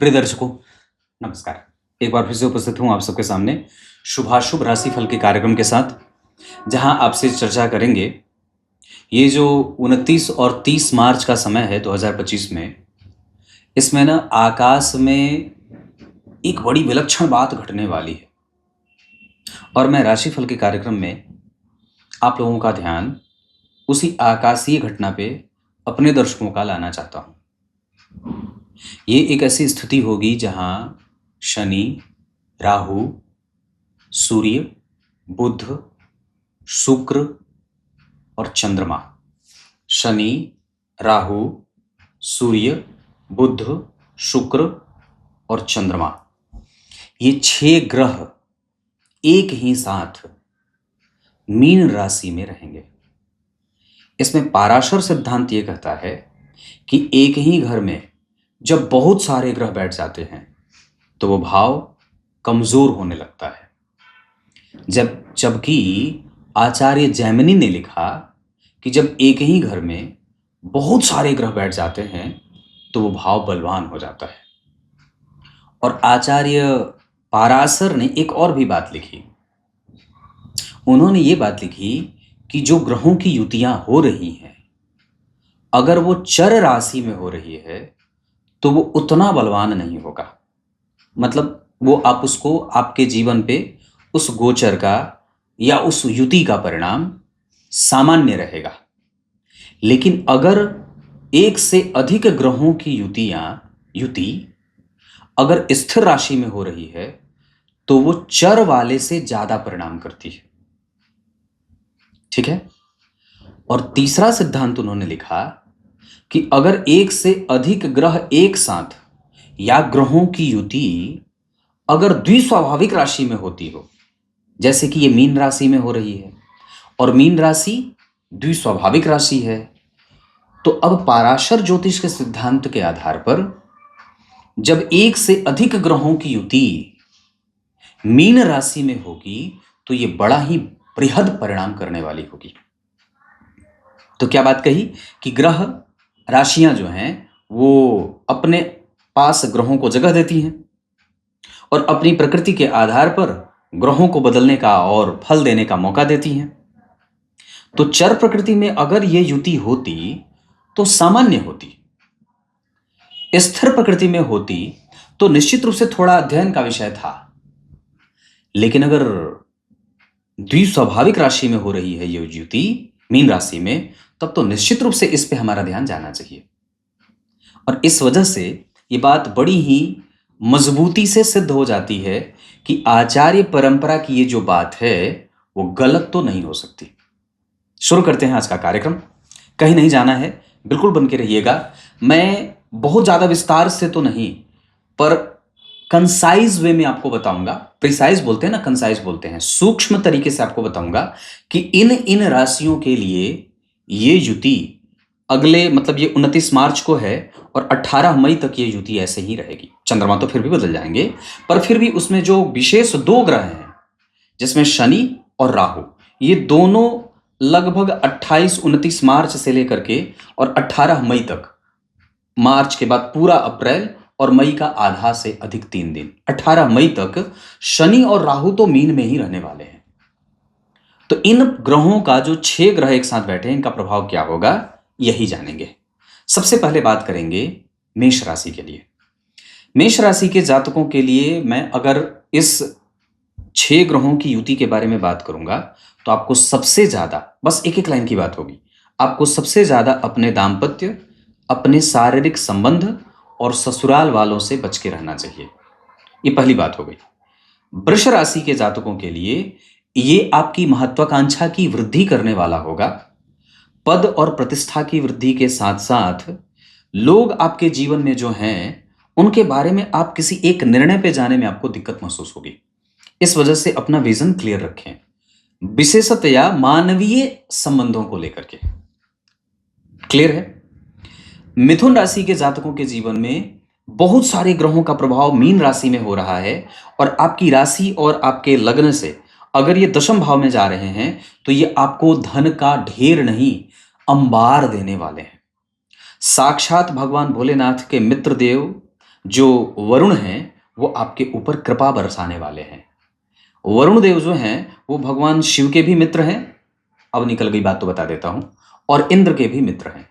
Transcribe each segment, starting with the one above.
प्रिय दर्शकों, नमस्कार। एक बार फिर से उपस्थित हूँ आप सबके सामने शुभाशुभ राशिफल के कार्यक्रम के साथ, जहाँ आपसे चर्चा करेंगे ये जो 29 और 30 मार्च का समय है 2025 में, इसमें ना आकाश में एक बड़ी विलक्षण बात घटने वाली है और मैं राशिफल के कार्यक्रम में आप लोगों का ध्यान उसी आकाशीय घटना पे अपने दर्शकों का लाना चाहता हूँ। ये एक ऐसी स्थिति होगी जहाँ शनि, राहु, सूर्य, बुध, शुक्र और चंद्रमा, शनि, राहु, सूर्य, बुध, शुक्र और चंद्रमा, ये 6 ग्रह एक ही साथ मीन राशि में रहेंगे। इसमें पाराशर सिद्धांत ये कहता है कि एक ही घर में जब बहुत सारे ग्रह बैठ जाते हैं तो वो भाव कमजोर होने लगता है। जबकि आचार्य जैमिनी ने लिखा कि जब एक ही घर में बहुत सारे ग्रह बैठ जाते हैं तो वो भाव बलवान हो जाता है। और आचार्य पाराशर ने एक और भी बात लिखी। उन्होंने ये बात लिखी कि जो ग्रहों की युतियां हो रही हैं, अगर वो चर राशि में हो रही है तो वो उतना बलवान नहीं होगा। मतलब वो आप उसको आपके जीवन पे उस गोचर का या उस युति का परिणाम सामान्य रहेगा। लेकिन अगर एक से अधिक ग्रहों की युति अगर स्थिर राशि में हो रही है तो वो चर वाले से ज्यादा परिणाम करती है। ठीक है। और तीसरा सिद्धांत उन्होंने लिखा कि अगर एक से अधिक ग्रह एक साथ या ग्रहों की युति अगर द्विस्वाभाविक राशि में होती हो, जैसे कि ये मीन राशि में हो रही है और मीन राशि द्विस्वाभाविक राशि है, तो अब पाराशर ज्योतिष के सिद्धांत के आधार पर जब एक से अधिक ग्रहों की युति मीन राशि में होगी तो ये बड़ा ही बृहद परिणाम करने वाली होगी। तो क्या बात कही कि ग्रह राशियां जो हैं वो अपने पास ग्रहों को जगह देती हैं और अपनी प्रकृति के आधार पर ग्रहों को बदलने का और फल देने का मौका देती हैं। तो चर प्रकृति में अगर ये युति होती तो सामान्य होती, स्थिर प्रकृति में होती तो निश्चित रूप से थोड़ा अध्ययन का विषय था। लेकिन अगर द्विस्वाभाविक राशि में हो रही है ये युति मीन राशि में, तब तो निश्चित रूप से इस पे हमारा ध्यान जाना चाहिए। और इस वजह से ये बात बड़ी ही मजबूती से सिद्ध हो जाती है कि आचार्य परंपरा की ये जो बात है वो गलत तो नहीं हो सकती। शुरू करते हैं आज का कार्यक्रम। कहीं नहीं जाना है, बिल्कुल बन के रहिएगा। मैं बहुत ज्यादा विस्तार से तो नहीं, पर कंसाइज वे में आपको बताऊंगा। प्रिसाइज बोलते हैं ना, कंसाइज बोलते हैं। सूक्ष्म तरीके से आपको बताऊंगा कि इन राशियों के लिए ये युति अगले मतलब ये 29 मार्च को है और 18 मई तक ये युति ऐसे ही रहेगी। चंद्रमा तो फिर भी बदल जाएंगे, पर फिर भी उसमें जो विशेष 2 ग्रह हैं जिसमें शनि और राहु, ये दोनों लगभग 28-29 मार्च से लेकर के और 18 मई तक, मार्च के बाद पूरा अप्रैल और मई का आधा से अधिक 3 दिन, 18 मई तक शनि और राहु तो मीन में ही रहने वाले हैं। तो इन ग्रहों का जो 6 ग्रह एक साथ बैठे हैं, इनका प्रभाव क्या होगा यही जानेंगे। सबसे पहले बात करेंगे मेष राशि के लिए। मेष राशि के जातकों के लिए मैं अगर इस 6 ग्रहों की युति के बारे में बात करूंगा तो आपको सबसे ज्यादा, बस एक एक लाइन की बात होगी, आपको सबसे ज्यादा अपने दाम्पत्य, अपने शारीरिक संबंध और ससुराल वालों से बच के रहना चाहिए। ये पहली बात हो गई। वृष राशि के जातकों के लिए ये आपकी महत्वाकांक्षा की वृद्धि करने वाला होगा। पद और प्रतिष्ठा की वृद्धि के साथ साथ लोग आपके जीवन में जो हैं उनके बारे में आप किसी एक निर्णय पे जाने में आपको दिक्कत महसूस होगी। इस वजह से अपना विजन क्लियर रखें, विशेषतया मानवीय संबंधों को लेकर के। क्लियर है। मिथुन राशि के जातकों के जीवन में बहुत सारे ग्रहों का प्रभाव मीन राशि में हो रहा है और आपकी राशि और आपके लग्न से अगर ये दशम भाव में जा रहे हैं तो ये आपको धन का ढेर नहीं, अंबार देने वाले हैं। साक्षात भगवान भोलेनाथ के मित्र देव जो वरुण हैं वो आपके ऊपर कृपा बरसाने वाले हैं। वरुण देव जो हैं वो भगवान शिव के भी मित्र हैं, अब निकल गई बात तो बता देता हूं, और इंद्र के भी मित्र हैं।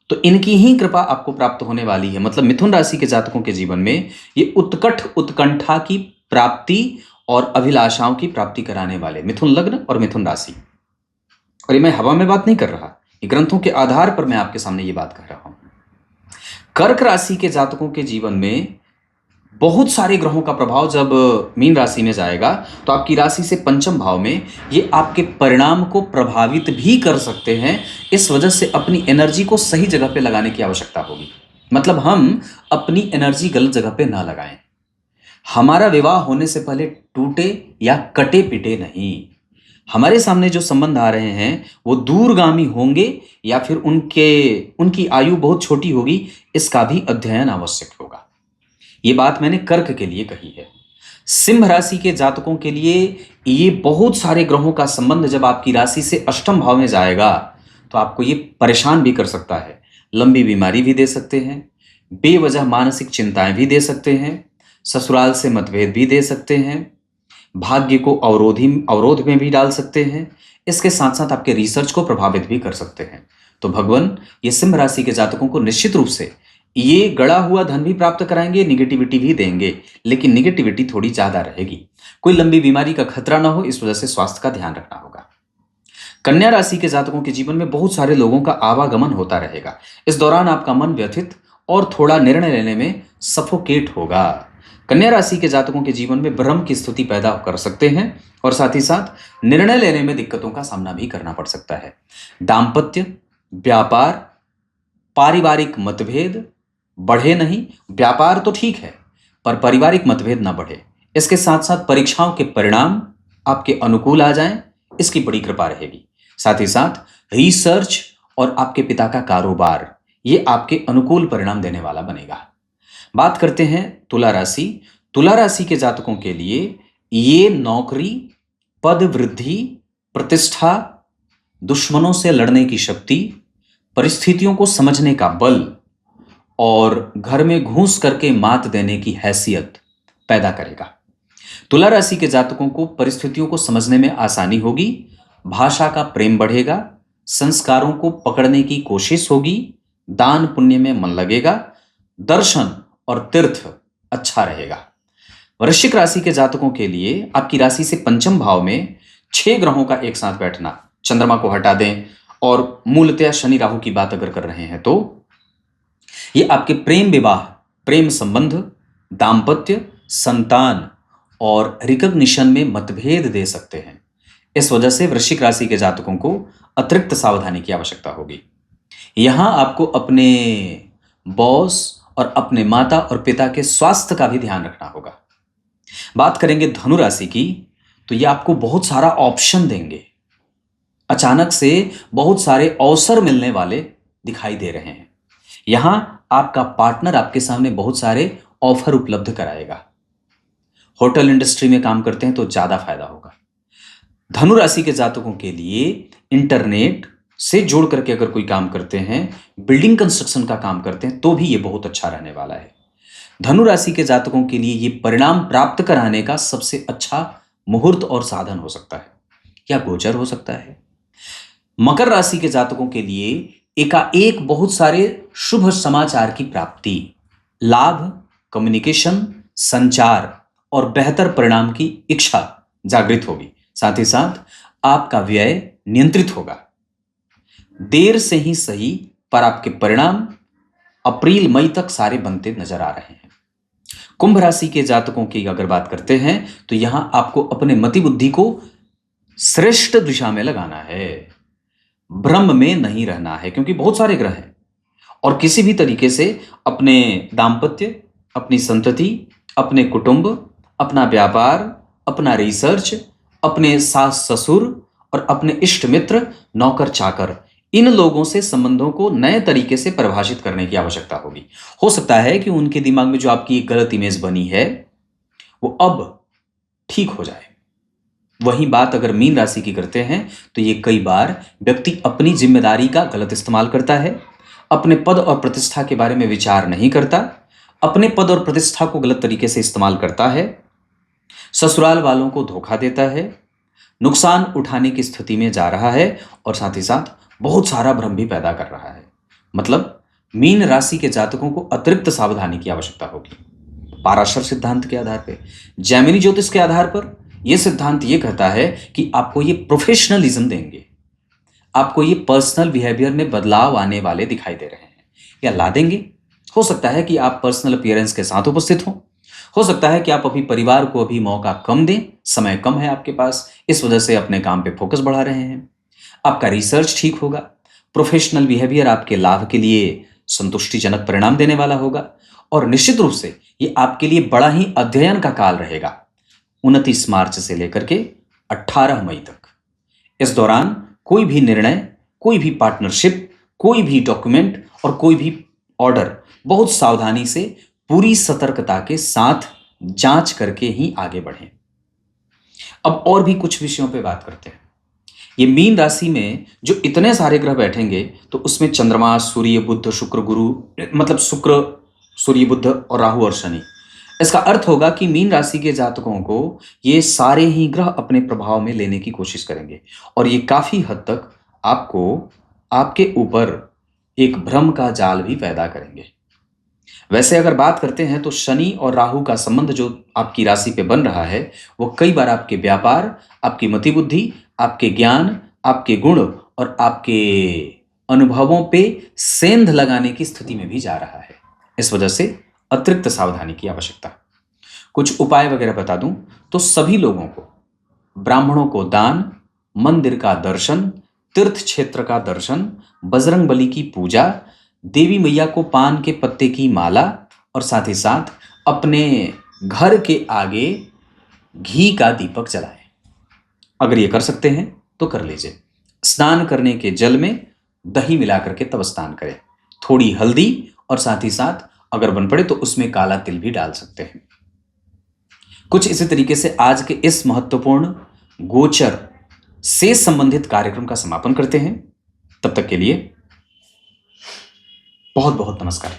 तो इनकी ही कृपा आपको प्राप्त होने वाली है। मतलब मिथुन राशि के जातकों के जीवन में ये उत्कट उत्कंठा की प्राप्ति और अभिलाषाओं की प्राप्ति कराने वाले मिथुन लग्न और मिथुन राशि। और ये मैं हवा में बात नहीं कर रहा, ये ग्रंथों के आधार पर मैं आपके सामने ये बात कर रहा हूं। कर्क राशि के जातकों के जीवन में बहुत सारे ग्रहों का प्रभाव जब मीन राशि में जाएगा तो आपकी राशि से पंचम भाव में ये आपके परिणाम को प्रभावित भी कर सकते हैं। इस वजह से अपनी एनर्जी को सही जगह पे लगाने की आवश्यकता होगी। मतलब हम अपनी एनर्जी गलत जगह पे ना लगाएं। हमारा विवाह होने से पहले टूटे या कटे पिटे नहीं। हमारे सामने जो संबंध आ रहे हैं वो दूरगामी होंगे या फिर उनकी आयु बहुत छोटी होगी, इसका भी अध्ययन आवश्यक होगा। ये बात मैंने कर्क के लिए कही है। सिंह राशि के जातकों के लिए ये बहुत सारे ग्रहों का संबंध जब आपकी राशि से अष्टम भाव में जाएगा तो आपको ये परेशान भी कर सकता है। लंबी बीमारी भी दे सकते हैं, बेवजह मानसिक चिंताएं भी दे सकते हैं, ससुराल से मतभेद भी दे सकते हैं, भाग्य को अवरोध में भी डाल सकते हैं। इसके साथ साथ आपके रिसर्च को प्रभावित भी कर सकते हैं। तो भगवान ये सिंह राशि के जातकों को निश्चित रूप से ये गड़ा हुआ धन भी प्राप्त कराएंगे, निगेटिविटी भी देंगे, लेकिन निगेटिविटी थोड़ी ज्यादा रहेगी। कोई लंबी बीमारी का खतरा ना हो, इस वजह से स्वास्थ्य का ध्यान रखना होगा। कन्या राशि के जातकों के जीवन में बहुत सारे लोगों का आवागमन होता रहेगा। इस दौरान आपका मन व्यथित और थोड़ा निर्णय लेने में सफोकेट होगा। कन्या राशि के जातकों के जीवन में भ्रम की स्थिति पैदा कर सकते हैं और साथ ही साथ निर्णय लेने में दिक्कतों का सामना भी करना पड़ सकता है। दाम्पत्य, व्यापार, पारिवारिक मतभेद बढ़े नहीं। व्यापार तो ठीक है पर पारिवारिक मतभेद ना बढ़े। इसके साथ साथ परीक्षाओं के परिणाम आपके अनुकूल आ जाएं, इसकी बड़ी कृपा रहेगी। साथ ही साथ रिसर्च और आपके पिता का कारोबार ये आपके अनुकूल परिणाम देने वाला बनेगा। बात करते हैं तुला राशि। तुला राशि के जातकों के लिए ये नौकरी, पद वृद्धि, प्रतिष्ठा, दुश्मनों से लड़ने की शक्ति, परिस्थितियों को समझने का बल और घर में घूस करके मात देने की हैसियत पैदा करेगा। तुला राशि के जातकों को परिस्थितियों को समझने में आसानी होगी, भाषा का प्रेम बढ़ेगा, संस्कारों को पकड़ने की कोशिश होगी, दान पुण्य में मन लगेगा, दर्शन और तीर्थ अच्छा रहेगा। वृश्चिक राशि के जातकों के लिए आपकी राशि से पंचम भाव में 6 ग्रहों का एक साथ बैठना, चंद्रमा को हटा दें और मूलतः शनि राहु की बात अगर कर रहे हैं तो ये आपके प्रेम विवाह, प्रेम संबंध, दाम्पत्य, संतान और रिकॉग्निशन में मतभेद दे सकते हैं। इस वजह से वृश्चिक राशि के जातकों को अतिरिक्त सावधानी की आवश्यकता होगी। यहां आपको अपने बॉस और अपने माता और पिता के स्वास्थ्य का भी ध्यान रखना होगा। बात करेंगे धनु राशि की तो ये आपको बहुत सारा ऑप्शन देंगे। अचानक से बहुत सारे अवसर मिलने वाले दिखाई दे रहे हैं। यहां आपका पार्टनर आपके सामने बहुत सारे ऑफर उपलब्ध कराएगा। होटल इंडस्ट्री में काम करते हैं तो ज्यादा फायदा होगा। धनु राशि के जातकों के लिए इंटरनेट से जोड़ करके अगर कोई काम करते हैं, बिल्डिंग कंस्ट्रक्शन का काम करते हैं तो भी ये बहुत अच्छा रहने वाला है। धनु राशि के जातकों के लिए ये परिणाम प्राप्त कराने का सबसे अच्छा मुहूर्त और साधन हो सकता है या गोचर हो सकता है। मकर राशि के जातकों के लिए एकाएक बहुत सारे शुभ समाचार की प्राप्ति, लाभ, कम्युनिकेशन, संचार और बेहतर परिणाम की इच्छा जागृत होगी। साथ ही साथ आपका व्यय नियंत्रित होगा। देर से ही सही पर आपके परिणाम अप्रैल मई तक सारे बनते नजर आ रहे हैं। कुंभ राशि के जातकों की अगर बात करते हैं तो यहां आपको अपने मति बुद्धि को श्रेष्ठ दिशा में लगाना है, भ्रम में नहीं रहना है, क्योंकि बहुत सारे ग्रह हैं और किसी भी तरीके से अपने दाम्पत्य, अपनी संतति, अपने कुटुंब, अपना व्यापार, अपना रिसर्च, अपने सास ससुर और इष्ट इष्ट मित्र, नौकर चाकर, इन लोगों से संबंधों को नए तरीके से परिभाषित करने की आवश्यकता होगी। हो सकता है कि उनके दिमाग में जो आपकी एक गलत इमेज बनी है वो अब ठीक हो जाए। वही बात अगर मीन राशि की करते हैं तो ये कई बार व्यक्ति अपनी जिम्मेदारी का गलत इस्तेमाल करता है, अपने पद और प्रतिष्ठा के बारे में विचार नहीं करता अपने पद और प्रतिष्ठा को गलत तरीके से इस्तेमाल करता है, ससुराल वालों को धोखा देता है, नुकसान उठाने की स्थिति में जा रहा है और साथ ही साथ बहुत सारा भ्रम भी पैदा कर रहा है। मतलब मीन राशि के जातकों को अतिरिक्त सावधानी की आवश्यकता होगी। पाराशर सिद्धांत के आधार पर, जैमिनी ज्योतिष के आधार पर यह सिद्धांत यह कहता है कि आपको ये प्रोफेशनलिज्म देंगे, आपको ये पर्सनल बिहेवियर में बदलाव आने वाले दिखाई दे रहे हैं या ला देंगे। हो सकता है कि आप पर्सनल अपीयरेंस के साथ उपस्थित हो सकता है कि आप अभी परिवार को अभी मौका कम दें, समय कम है आपके पास, इस वजह से अपने काम पे फोकस बढ़ा रहे हैं। आपका रिसर्च ठीक होगा, प्रोफेशनल बिहेवियर आपके लाभ के लिए संतुष्टिजनक परिणाम देने वाला होगा और निश्चित रूप से ये आपके लिए बड़ा ही अध्ययन का काल रहेगा 29 मार्च से लेकर के 18 मई तक। इस दौरान कोई भी निर्णय, कोई भी पार्टनरशिप, कोई भी डॉक्यूमेंट और कोई भी ऑर्डर बहुत सावधानी से, पूरी सतर्कता के साथ जांच करके ही आगे बढ़ें। अब और भी कुछ विषयों पे बात करते हैं। ये मीन राशि में जो इतने सारे ग्रह बैठेंगे तो उसमें चंद्रमा, सूर्य, बुध, शुक्र, गुरु, मतलब शुक्र, सूर्य, बुध और राहु और शनि। इसका अर्थ होगा कि मीन राशि के जातकों को ये सारे ही ग्रह अपने प्रभाव में लेने की कोशिश करेंगे और ये काफी हद तक आपको, आपके ऊपर एक भ्रम का जाल भी पैदा करेंगे। वैसे अगर बात करते हैं तो शनि और राहु का संबंध जो आपकी राशि पे बन रहा है वो कई बार आपके व्यापार, आपकी मति बुद्धि, आपके ज्ञान, आपके गुण और आपके अनुभवों पे सेंध लगाने की स्थिति में भी जा रहा है। इस वजह से अतिरिक्त सावधानी की आवश्यकता। कुछ उपाय वगैरह बता दूं तो सभी लोगों को, ब्राह्मणों को दान, मंदिर का दर्शन, तीर्थ क्षेत्र का दर्शन, बजरंग बली की पूजा, देवी मैया को पान के पत्ते की माला और साथ ही साथ अपने घर के आगे घी का दीपक जलाएं। अगर ये कर सकते हैं तो कर लीजिए। स्नान करने के जल में दही मिला करके तब स्नान करें। थोड़ी हल्दी और साथ ही साथ अगर बन पड़े तो उसमें काला तिल भी डाल सकते हैं। कुछ इसी तरीके से आज के इस महत्वपूर्ण गोचर से संबंधित कार्यक्रम का समापन करते हैं। तब तक के लिए बहुत बहुत नमस्कार।